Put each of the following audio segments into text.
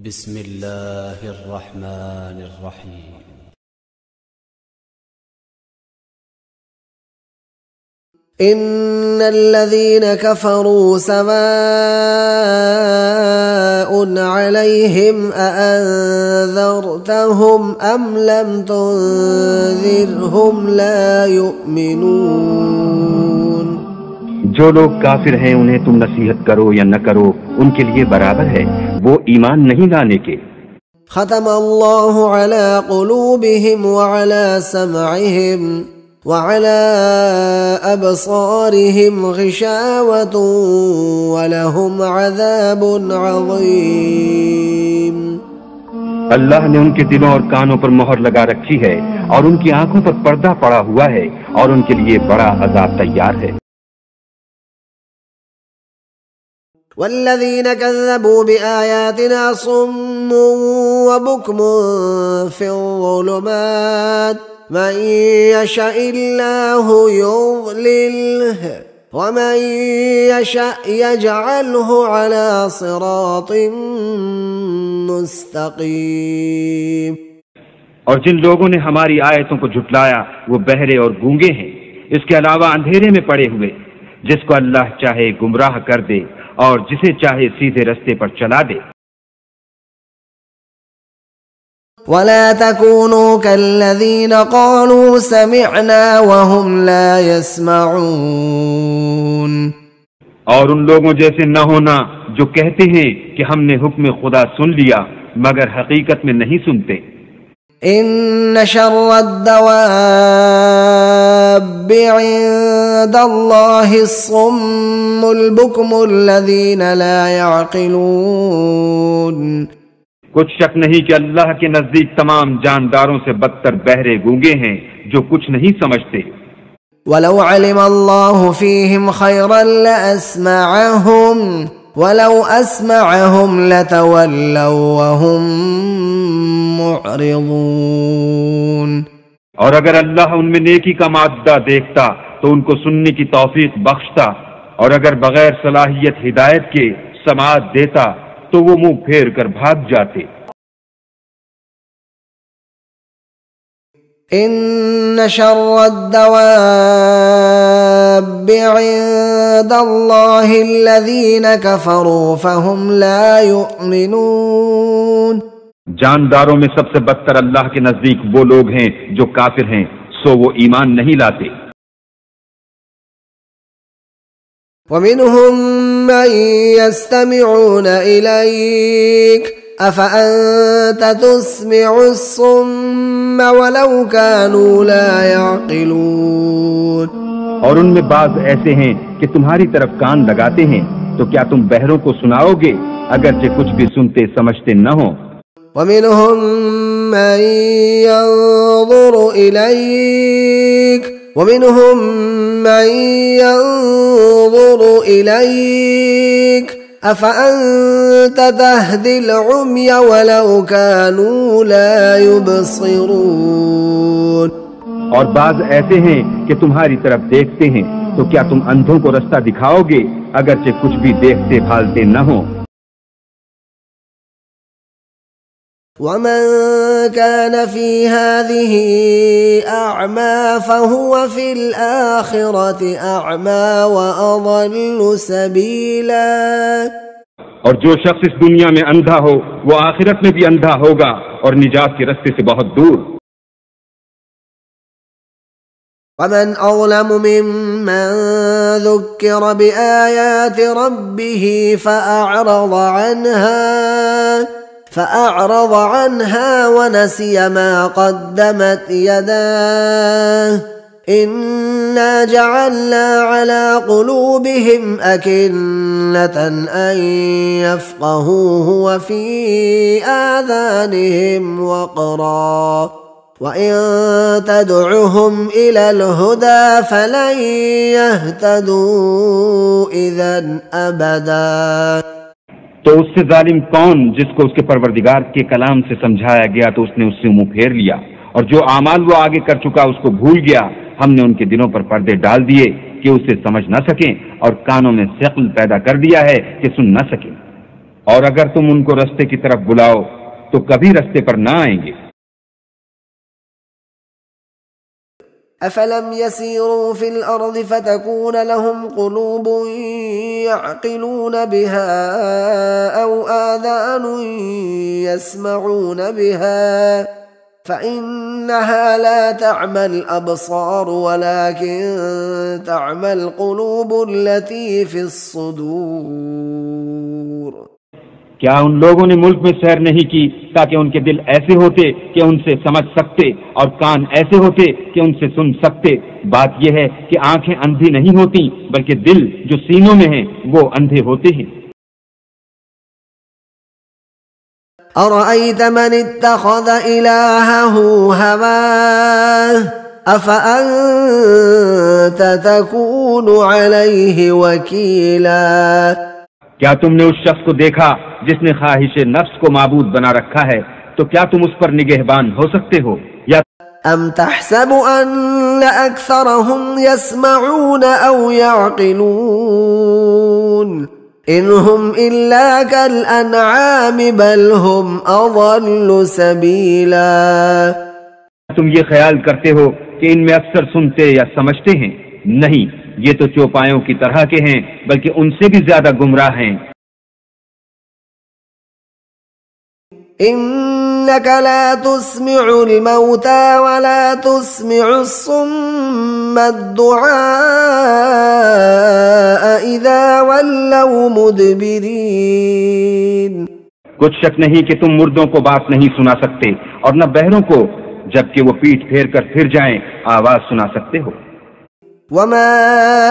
بسم الله الرحمن الرحيم. إن الذين كفروا سواء عليهم أأنذرتهم أم لم تنذرهم لا يؤمنون. جو لوگ کافر ہیں انہیں تم نصیحت کرو یا نہ کرو ان کے لیے برابر ہے، وہ ایمان نہیں لانے کے۔ ختم اللہ علی قلوبہم وعلی سمعہم وعلى أبصارهم غشاوة ولهم عذاب عظيم. اللہ نے ان کے دلوں اور کانوں پر مہر لگا رکھی ہے اور ان کی آنکھوں پر پردہ پڑا ہوا ہے اور ان کے لیے بڑا عذاب تیار ہے۔ والذين كذبوا بآياتنا صم وبكم في الظلمات من يشاء الله يضلله ومن يشاء يجعله على صراط مستقيم. اور جن لوگوں نے ہماری آیتوں کو جھٹلایا وہ بہرے اور گونگے ہیں، اس کے علاوہ اندھیرے میں پڑے ہوئے، جس کو اللہ چاہے گمراہ کر دے اور جسے چاہے سیدھے رستے پر چلا دے۔ ولا تكونوا كالذين قالوا سمعنا وهم لا يسمعون. اور ان لوگوں جیسے نہ ہونا جو کہتے ہیں کہ ہم نے حکم خدا سن لیا مگر حقیقت میں نہیں سنتے۔ ان شر الدواب عند الله الصم البكم الذين لا يعقلون. کچھ شک نہیں کہ اللہ کے نزدیک تمام جانداروں سے بدتر بہرے گونگے ہیں جو کچھ نہیں سمجھتے۔ ولو علم الله فيهم خيرا لأسمعهم ولو أسمعهم لتولوا وهم معرضون. اور اگر اللہ ان میں نیکی کا مادہ دیکھتا تو ان کو سننے کی توفیق بخشتا، اور اگر بغیر صلاحیت ہدایت کے سماعت دیتا تو وہ منہ پھیر کر بھاگ جاتے۔ ان شر الدواب عند الله الذين كفروا فهم لا يؤمنون. جانداروں میں سب سے بدتر اللہ کے نزدیک وہ لوگ ہیں جو کافر ہیں، سو وہ ایمان نہیں لاتے۔ ومنهم من يستمعون إليك أفأنت تسمع الصم ولو كانوا لا يعقلون. اور ان میں بعض ایسے ہیں کہ تمہاری طرف کان لگاتے ہیں، تو کیا تم بہروں کو سناؤ گے اگرچہ کچھ بھی سنتے سمجھتے نہ ہو۔ ومنهم من ينظر إليك ومنهم من ينظر إليك أفأنت تهدي العمي ولو كانوا لا يبصرون. اور بعض ایسے ہیں کہ تمہاری طرف دیکھتے ہیں، تو کیا تم اندھوں کو رستہ دکھاؤ گے اگرچہ کچھ بھی دیکھتے بھالتے نہ ہو۔ ومن كان في هذه أعمى فهو في الآخرة أعمى وأضل سبيلا. اور جو شخص اس دنیا میں اندھا ہو وہ آخرت میں بھی اندھا ہوگا اور نجات کے رستے سے بہت دور۔ ومن أظلم ممن ذكر بآيات ربه فأعرض عنها ونسي ما قدمت يداه إنا جعلنا على قلوبهم أكنة أن يفقهوه وفي آذانهم وقرا وإن تدعهم إلى الهدى فلن يهتدوا إذا أبدا. تو اس سے ظالم کون جس کو اس کے پروردگار کے کلام سے سمجھایا گیا تو اس نے اس سے منہ پھیر لیا، اور جو اعمال وہ آگے کر چکا اس کو بھول گیا، ہم نے ان کے دلوں پر پردے ڈال دیے کہ اسے سمجھ نہ سکیں اور کانوں میں ثقل پیدا کر دیا ہے کہ سن نہ سکیں۔ اور اگر تم ان کو رستے کی طرف بلاؤ تو کبھی رستے پر نہ آئیں گے۔ أفلم يسيروا في الأرض فتكون لهم قلوب يعقلون بها أو آذان يسمعون بها فإنها لا تعمى الأبصار ولكن تعمى القلوب التي في الصدور۔ کیا ان لوگوں نے ملک میں سیر نہیں کی تاکہ ان کے دل ایسے ہوتے کہ ان سے سمجھ سکتے اور کان ایسے ہوتے کہ ان سے سن سکتے؟ بات یہ ہے کہ آنکھیں اندھی نہیں ہوتی بلکہ دل جو سینوں میں ہیں وہ اندھے ہوتے ہیں۔ أرأيت من اتخذ إلهه هواه أفأنت تكون عليه وكيلا؟ کیا تم نے اس شخص کو دیکھا جس نے خواہش نفس کو معبود بنا رکھا ہے؟ تو کیا تم اس پر نگہبان ہو سکتے ہو؟ یا أم تحسب أن أكثرهم يسمعون أو يعقلون إن هم إلا كالأنعام بل هم أضل سبيلا۔ تم یہ خیال کرتے ہو کہ ان میں اکثر سنتے یا سمجھتے ہیں؟ نہیں، یہ تو چوپایوں کی طرح کے ہیں بلکہ ان سے بھی زیادہ گمراہ ہیں۔ إنك لا تسمع الموتى ولا تسمع الصم الدعاء إذا ولوا مدبرين۔ کچھ شک نہیں کہ تم مردوں کو بات نہیں سنا سکتے اور نہ بہروں کو جبکہ وہ پیٹھ پھیر کر پھر جائیں آواز سنا سکتے ہو۔ وما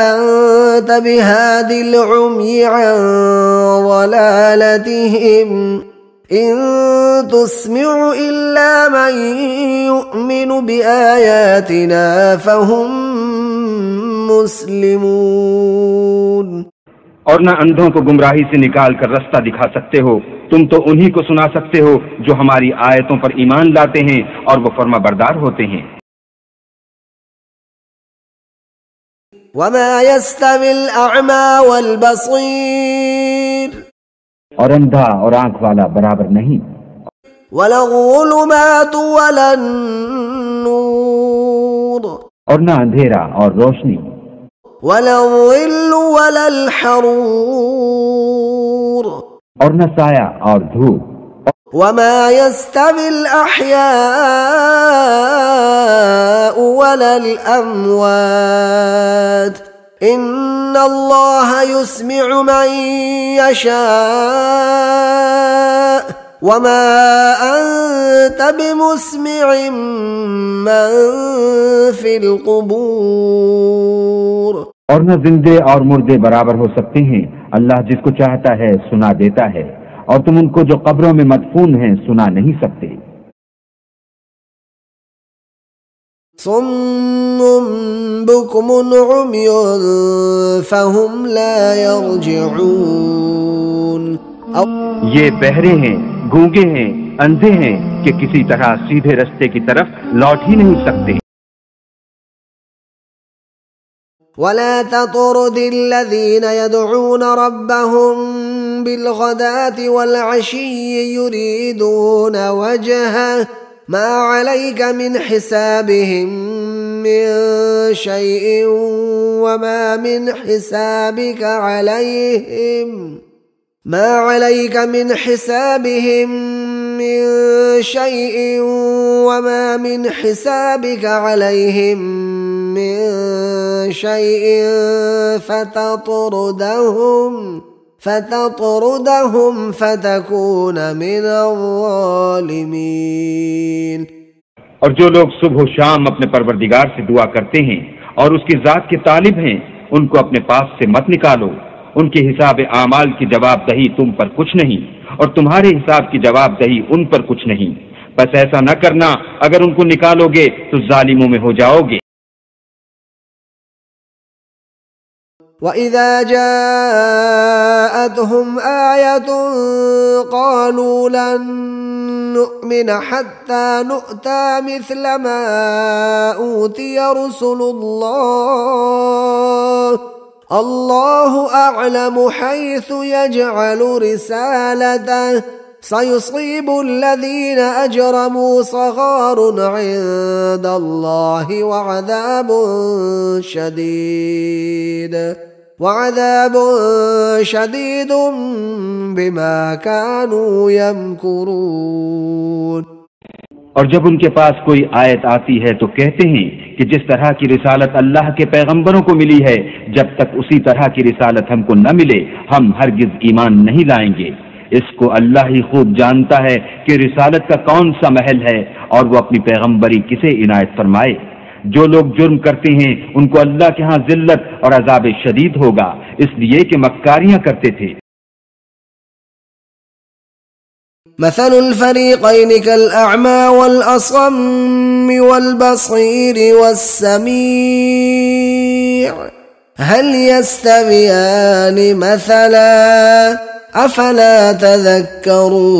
أنت بهاد العمي عن ضلالتهم إن تسمع إلا من يؤمن بآياتنا فهم مسلمون۔ اور نہ اندھوں کو گمراہی سے نکال کر رستہ دکھا سکتے ہو، تم تو انہی کو سنا سکتے ہو جو ہماری آیتوں پر ایمان لاتے ہیں اور وہ فرما بردار ہوتے ہیں۔ وما يستوي الأعمى والبصير اور اندھا اور آنکھ والا برابر نہیں، ولا الظلمات ولا النور اور نہ اندھیرا اور روشنی، ولا الظل ولا الحرور اور نہ سایہ اور دھوپ۔ وما يستوي الأحياء ولا الأموات إن الله يسمع من يشاء وما أنت بمسمع من في القبور۔ اور نہ زندے اور مردے برابر ہو سکتے ہیں، اللہ جس کو چاہتا ہے سنا دیتا ہے، اور تم ان کو جو قبروں میں مدفون ہیں سنا نہیں سکتے۔ صم بكم عمي فهم لا يرجعون۔ یہ بہرے ہیں، گونگے ہیں، اندھے ہیں کہ کسی طرح سیدھے رستے کی طرف لوٹ ہی نہیں سکتے۔ ولا تطرد الذين يدعون ربهم بالغداة والعشي يريدون وجهه ما عليك من حسابهم من شيء وما من حسابك عليهم من شيء وما من حسابك عليهم من شيء فتطردهم فتكون من الظالمين۔ اور جو لوگ صبح و شام اپنے پروردگار سے دعا کرتے ہیں اور اس کی ذات کے طالب ہیں ان کو اپنے پاس سے مت نکالو، ان کے حساب اعمال کی جواب دہی تم پر کچھ نہیں اور تمہارے حساب کی جواب دہی ان پر کچھ نہیں، بس ایسا نہ کرنا، اگر ان کو نکالو گے تو ظالموں میں ہو جاؤ گے۔ وَإِذَا جَاءَتْهُمْ آيَةٌ قَالُوا لَن نُّؤْمِنَ حَتَّى نُؤْتَىٰ مِثْلَ مَا أُوتِيَ رُسُلُ اللَّهِ الله أعلم حيث يجعل رسالته سيصيب الذين أجرموا صغار عند الله وعذاب شديد بما كانوا يمكرون. اور جب ان کے پاس کوئی آیت آتی ہے تو کہتے ہیں کہ جس طرح کی رسالت اللہ کے پیغمبروں کو ملی ہے، جب تک اسی طرح کی رسالت ہم کو نہ ملے ہم ہرگز ایمان نہیں لائیں گے. اس کو اللہ ہی خوب جانتا ہے کہ رسالت کا کون سا محل ہے اور وہ اپنی پیغمبری کسے عنایت فرمائے. جو لوگ جرم کرتے ہیں ان کو اللہ کے ہاں ذلت اور عذاب شدید ہوگا، اس لیے کہ مکاریاں کرتے تھے. مثل الفريقين كالأعمى والأصم والبصير والسميع هل يستويان مثلا أفلا تذكرون.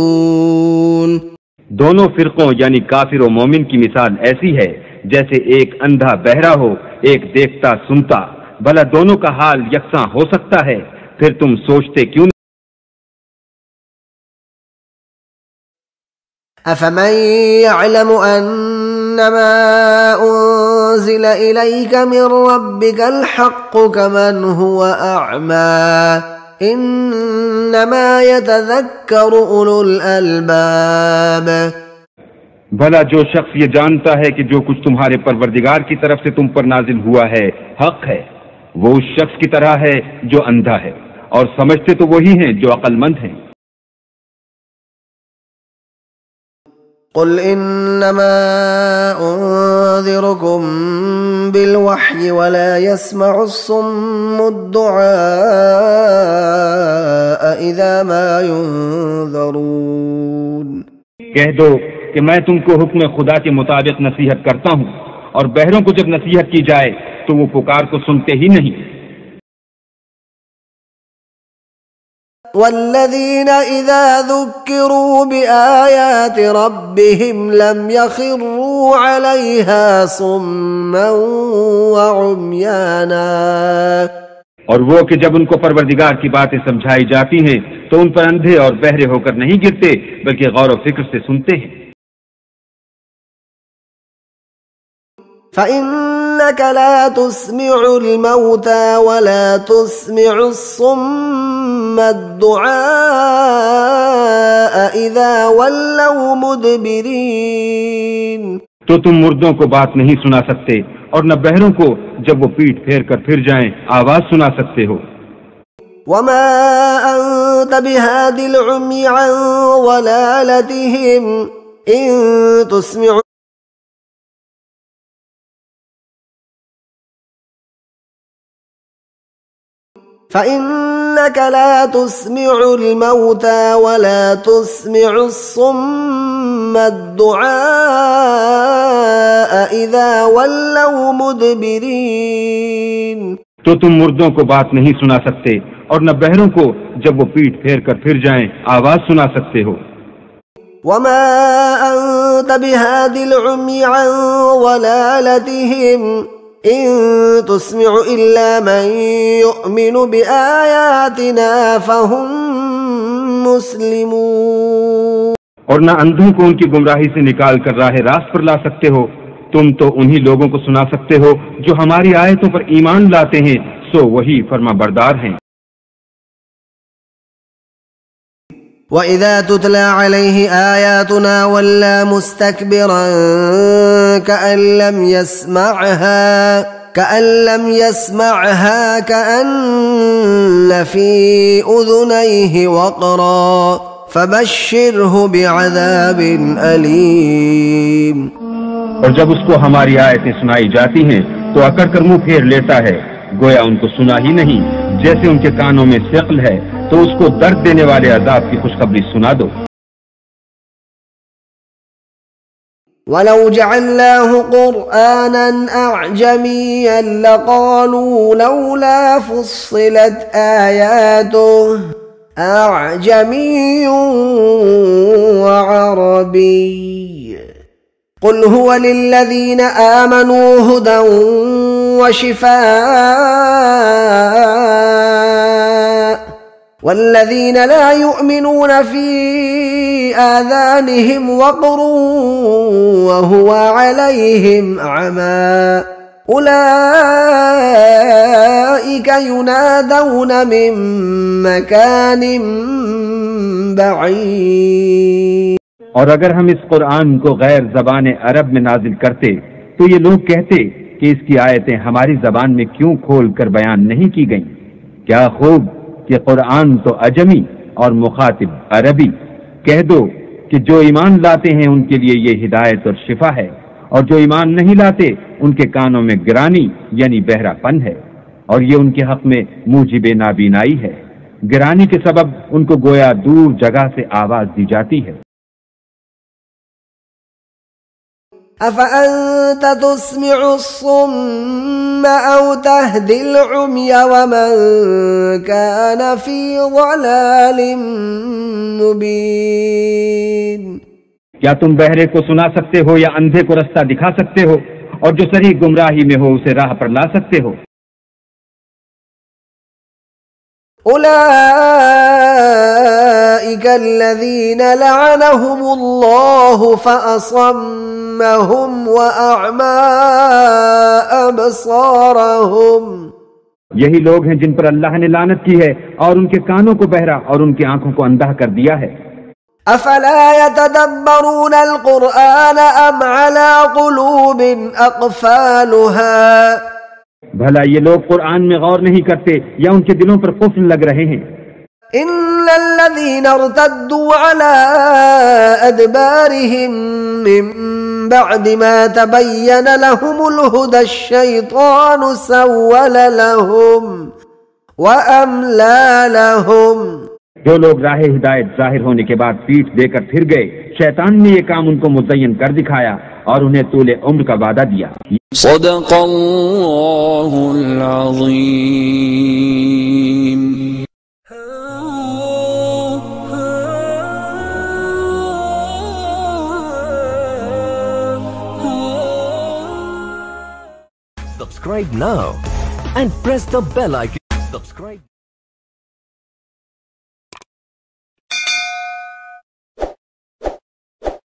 دونوں فرقوں یعنی کافر و مومن کی مثال ایسی ہے جیسے ایک اندھا بہرا ہو ایک دیکھتا سنتا. بھلا دونوں کا حال یکساں ہو سکتا ہے؟ پھر تم سوچتے کیوں نہیں؟ أفمن يعلم أنما أنزل إليك من ربك الحق كمن هو أعمى إنما يتذكر أولو الألباب. بھلا جو شخص یہ جانتا ہے کہ جو کچھ تمہارے پروردگار کی طرف سے تم پر نازل ہوا ہے حق ہے، وہ اس شخص کی طرح ہے جو اندھا ہے، اور سمجھتے تو وہی ہیں جو عقل مند ہیں. قل إنما أنذركم بالوحي ولا يسمع الصم الدعاء إذا ما ينذرون. کہہ دو کہ میں تم کو حکم خدا کے مطابق نصیحت کرتا ہوں، اور بہروں کو جب نصیحت کی جائے تو وہ پکار کو سنتے ہی نہیں. والذين إذا ذكروا بآيات ربهم لم يخروا عليها صما وعميانا. اور وہ کہ جب ان کو پروردگار کی باتیں سمجھائی جاتی ہیں تو ان پر اندھے اور بہرے ہو کر نہیں گرتے بلکہ غور و فکر سے سنتے ہیں. فإنك لا تسمع الموتى ولا تسمع الصم الدعاء إذا ولوا مدبرين. تو تم مردوں کو بات نہیں سنا سکتے اور نہ بہروں کو جب وہ پیٹ پھیر کر پھر جائیں آواز سنا سکتے ہو. وما أنت بهاد العمي عن ضلالتهم إن تسمع فإنك لا تسمع الموتى ولا تسمع الصم الدعاء إذا ولوا مدبرين. تو تم مردوں کو بات نہیں سنا سکتے اور نہ بہروں کو جب وہ پیٹ پھیر کر پھر جائیں آواز سنا سکتے ہو. وما أنت بهاد العمي عن ضلالتهم إن تسمع إلا من يؤمن بآياتنا فهم مسلمون. اور نہ اندھوں کو ان کی گمراہی سے نکال کر راہ راست پر لا سکتے ہو، تم تو انہی لوگوں کو سنا سکتے ہو جو ہماری آیتوں پر ایمان لاتے ہیں، سو وہی فرما بردار ہیں. وَإِذَا تُتْلَى عَلَيْهِ آيَاتُنَا وَلَّى مُسْتَكْبِرًا كَأَن لَّمْ يَسْمَعْهَا كَأَنَّ فِي أُذُنَيْهِ وَقْرًا فَبَشِّرْهُ بِعَذَابٍ أَلِيمٍ. اور جب اس کو ہماری آیتیں سنائی جاتی ہیں تو اکڑ کر منہ پھیر لیتا ہے گویا ان کو سنا ہی نہیں. جیسے ان کے کانوں میں ثقل ہے تو اس کو درد دینے والے عذاب کی خوشخبری سنا دو. وَلَوْ جَعَلْنَاهُ قُرْآنًا أَعْجَمِيًّا لَقَالُوا لَوْلَا فُصِّلَتْ آيَاتُهُ أَعْجَمِيٌّ وَعَرَبِيٌّ قُلْ هُوَ لِلَّذِينَ آمَنُوا هُدًى وَشِفَاءٌ والذين لا يؤمنون في آذانهم وقر وهو عليهم أعمى أولئك ينادون من مكان بعيد. اور اگر ہم اس قرآن کو غیر زبان عرب میں نازل کرتے تو یہ لوگ کہتے کہ اس کی آیتیں ہماری زبان میں کیوں کھول کر بیان نہیں کی گئیں؟ کیا خوب کہ قرآن تو اجمی اور مخاطب عربی. کہہ دو کہ جو ایمان لاتے ہیں ان کے لیے یہ ہدایت اور شفا ہے، اور جو ایمان نہیں لاتے ان کے کانوں میں گرانی یعنی بہرا پن ہے، اور یہ ان کے حق میں موجب نابینائی ہے. گرانی کے سبب ان کو گویا دور جگہ سے آواز دی جاتی ہے. أفأنت تسمع الصم أو تهدي العمي ومن كان في ضلال مبين. کیا تم بہرے کو سنا سکتے ہو یا اندھے کو رستہ دکھا سکتے ہو، اور جو صریح گمراہی میں ہو اسے راہ پر لا سکتے ہو؟ أولئك الذين لعنهم الله فأصمهم وأعمى أبصارهم. یہی لوگ ہیں جن پر اللہ نے لعنت کی ہے اور ان کے کانوں کو بہرا اور ان کی آنکھوں کو اندھا کر دیا ہے. أفلا يتدبرون القرآن أم على قلوب أقفالها. بھلا یہ لوگ قرآن میں غور نہیں کرتے یا ان کے دلوں پر قفل لگ رہے ہیں؟ إن الذين ارتدوا على أدبارهم من بعد ما تبين لهم الهدى الشيطان سول لهم وأملى لهم. جو لوگ راہ ہدایت ظاہر ہونے کے بعد پیٹھ دے کر پھر گئے، شیطان نے یہ کام ان کو مزین کر دکھایا اور انہیں طول عمر کا وعدہ دیا. صدق اللہ العظیم. Subscribe now and press the bell icon. Subscribe.